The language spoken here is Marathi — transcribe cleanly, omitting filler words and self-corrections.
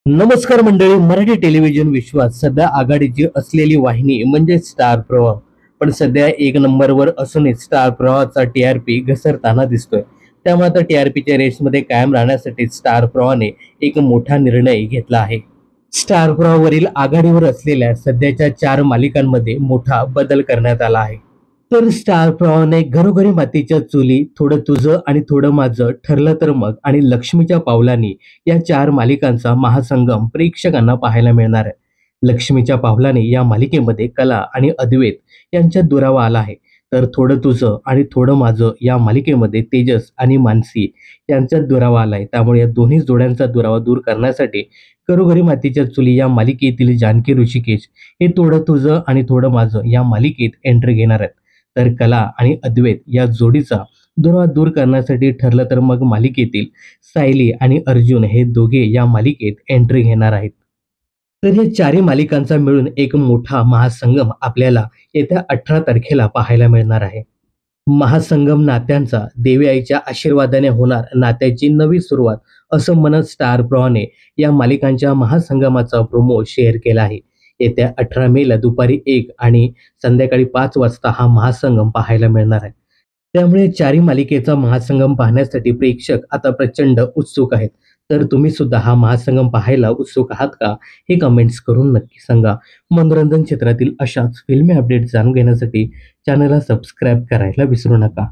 नमस्कार मंडळी. मराठी टेलिव्हिजन विश्वात सध्या आघाडीची असलेली वाहिनी म्हणजे स्टार प्रवाह. पण सध्या एक नंबरवर असूनही स्टार प्रवाहाचा टीआरपी घसरताना दिसतोय. त्यामुळे आता टीआरपीच्या रेसमध्ये कायम राहण्यासाठी स्टार प्रवाहाने एक मोठा निर्णय घेतला आहे. स्टार प्रवाहावरील आघाडीवर असलेल्या सध्याच्या 4 मालिकांमध्ये मोठा बदल करण्यात आला आहे. तर स्टार प्रवाहाने घरोघरी मातीच्या चुली, थोडं तुझं आणि थोडं माझं, ठरलं तर मग आणि लक्ष्मीच्या पावलांनी या 4 मालिकांचा महासंगम प्रेक्षकांना पाहायला मिळणार आहे. लक्ष्मीच्या पावलाने या मालिकेमध्ये कला आणि अद्वैत यांच्यात दुरावा आला आहे. तर थोडं तुझं आणि थोडं माझं या मालिकेमध्ये तेजस आणि मानसी यांच्यात दुरावा आलाय. त्यामुळे या दोन्ही जोड्यांचा दुरावा दूर करण्यासाठी घरोघरी मातीच्या चुली या मालिकेतील जानकी ऋषिकेश हे थोडं तुझं आणि थोडं माझं या मालिकेत एंट्री घेणार आहेत. तर कला आणि अद्वैत या जोडीचा दुरावा दूर करण्यासाठी ठरलं तर मग मालिकेतील सायली आणि अर्जुन हे दोघे या मालिकेत एंट्री घेणार आहेत. तर या चारही मालिकांचा मिळून एक मोठा महासंगम आपल्याला येत्या 18 तारखेला पाहायला मिळणार आहे. महासंगम नात्यांचा, देवी आईच्या आशीर्वादाने होणार नात्याची नवी सुरुवात, असं म्हणत स्टार प्रवाहाने या मालिकांच्या महासंगमाचा प्रोमो शेअर केला आहे. येत्या 18 मेला दुपारी 1 आणि संध्याकाळी 5 वाजता हा महासंगम पाहायला मिळणार आहे. त्यामुळे चारही मालिकेचा महासंगम पाहण्यासाठी प्रेक्षक आता प्रचंड उत्सुक आहेत. तर तुम्ही सुद्धा हा महासंगम पाहायला उत्सुक आहात का? हे कमेंट्स करून नक्की सांगा. मनोरंजन क्षेत्रातील अशाच फिल्मी अपडेट जाणून घेण्यासाठी चॅनलला सबस्क्राईब करायला विसरू नका.